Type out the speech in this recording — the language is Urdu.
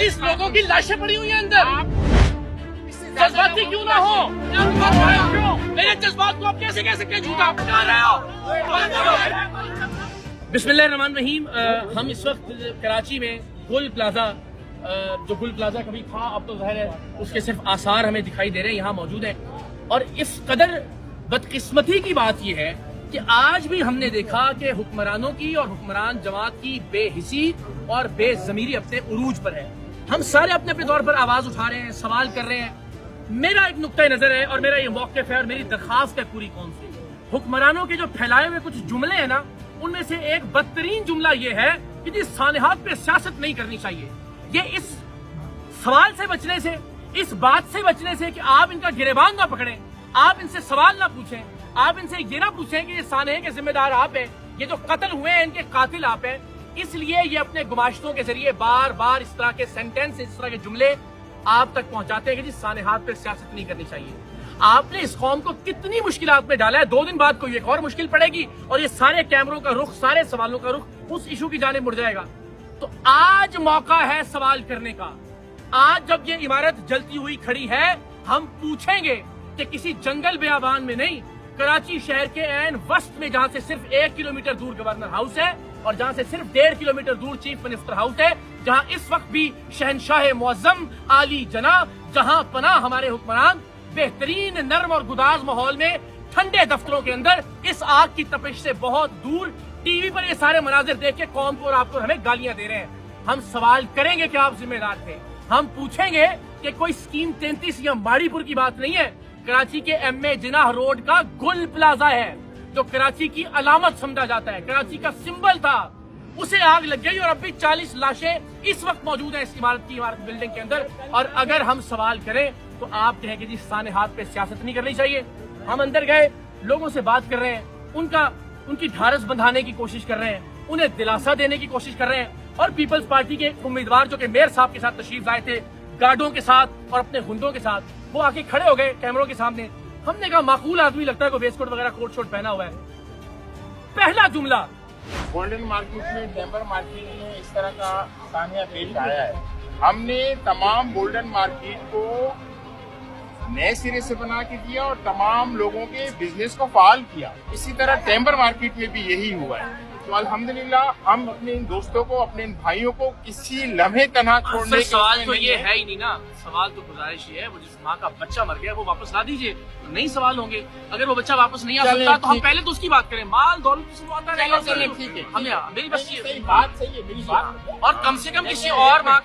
40 لوگوں کی لاشیں پڑی ہوئی ہیں اندر. جذباتی کیوں نہ ہو, میرے جذبات کو آپ کیسے کہہ سکتے ہیں جھوٹا بتا رہے ہو. بسم اللہ الرحمن الرحیم. ہم اس وقت کراچی میں گل پلازا, جو گل پلازا کبھی تھا اب تو ظاہر ہے اس کے صرف آثار ہمیں دکھائی دے رہے ہیں, یہاں موجود ہیں. اور اس قدر بدقسمتی کی بات یہ ہے کہ آج بھی ہم نے دیکھا کہ حکمرانوں کی اور حکمران جماعت کی بے حسی اور بے ضمیری اپنے عروج پر ہے. ہم سارے اپنے اپنے طور پر آواز اٹھا رہے ہیں, سوال کر رہے ہیں. میرا ایک نقطہ نظر ہے اور میرا یہ موقف ہے اور میری درخواست ہے پوری قوم سے. حکمرانوں کے جو پھیلائے ہوئے کچھ جملے ہیں نا, ان میں سے ایک بدترین جملہ یہ ہے کہ جی سانحات پہ سیاست نہیں کرنی چاہیے. یہ اس سوال سے بچنے سے, اس بات سے بچنے سے کہ آپ ان کا گریبان نہ پکڑیں, آپ ان سے سوال نہ پوچھیں, آپ ان سے یہ نہ پوچھیں کہ یہ سانحے کے ذمہ دار آپ ہیں, یہ جو قتل ہوئے ہیں ان کے قاتل آپ ہیں. اس لیے یہ اپنے گماشتوں کے ذریعے بار بار اس طرح کے سینٹنس, اس طرح کے جملے آپ تک پہنچاتے ہیں کہ جی سانحات پہ سیاست نہیں کرنی چاہیے. آپ نے اس قوم کو کتنی مشکلات میں ڈالا ہے. 2 دن بعد کوئی ایک اور مشکل پڑے گی اور یہ سارے کیمروں کا رخ, سارے سوالوں کا رخ اس ایشو کی جانب مڑ جائے گا. تو آج موقع ہے سوال کرنے کا. آج جب یہ عمارت جلتی ہوئی کھڑی ہے, ہم پوچھیں گے کہ کسی جنگل بیابان میں نہیں, کراچی شہر کے عین وسط میں, جہاں سے صرف 1 کلومیٹر دور گورنر ہاؤس ہے اور جہاں سے صرف 1.5 کلومیٹر دور چیف منسٹر ہاؤس ہے, جہاں اس وقت بھی شہنشاہ معظم عالی جناب جہاں پناہ ہمارے حکمران بہترین نرم اور گداز ماحول میں ٹھنڈے دفتروں کے اندر اس آگ کی تپش سے بہت دور ٹی وی پر یہ سارے مناظر دیکھ کے قوم کو اور آپ کو ہمیں گالیاں دے رہے ہیں. ہم سوال کریں گے کہ آپ ذمہ دار تھے. ہم پوچھیں گے کہ کوئی سکیم 33 یا ماڑی پور کی بات نہیں ہے. کراچی کے ایم اے جناح روڈ کا گل پلازا ہے جو کراچی کی علامت سمجھا جاتا ہے, کراچی کا سمبل تھا. اسے آگ لگ گئی اور اب بھی 40 لاشیں اس وقت موجود ہیں اس عمارت بلڈنگ کے اندر. اور اگر ہم سوال کریں تو آپ کہیں کہ جی سانحات پہ سیاست نہیں کرنی چاہیے. ہم اندر گئے, لوگوں سے بات کر رہے ہیں, ان کی ڈھارس بندھانے کی کوشش کر رہے ہیں, انہیں دلاسا دینے کی کوشش کر رہے ہیں. اور پیپلز پارٹی کے امیدوار جو کہ میئر صاحب کے ساتھ تشریف لائے تھے, گارڈوں کے ساتھ اور اپنے گنڈوں کے ساتھ, وہ آ کے کھڑے ہو گئے کیمروں کے سامنے. ہم نے کہا معقول آدمی لگتا ہے کوئی ویسٹ کوٹ وغیرہ کوٹ شوٹ پہنا ہوا ہے. پہلا جملہ, گولڈن مارکیٹ میں, ٹیمبر مارکیٹ میں اس طرح کا سانحہ پیش آیا ہے. ہم نے تمام گولڈن مارکیٹ کو نئے سرے سے بنا کے دیا اور تمام لوگوں کے بزنس کو فعال کیا. اسی طرح ٹیمبر مارکیٹ میں بھی یہی ہوا ہے. تو الحمدللہ ہم اپنے ان دوستوں کو, اپنے ان بھائیوں کو کسی لمحے تنہا چھوڑنے کے سوال تو یہ ہے ہی نہیں نا. سوال تو گزارش یہ ہے, وہ جس ماں کا بچہ مر گیا وہ واپس لا دیجئے, نہیں سوال ہوں گے. اگر وہ بچہ واپس نہیں آ سکتا تو ہم پہلے تو اس کی بات کریں. مال دولت کی بات کریں, ٹھیک ہے, ہمیں میری بس بات صحیح ہے, میری بات اور کم سے کم کسی اور ماں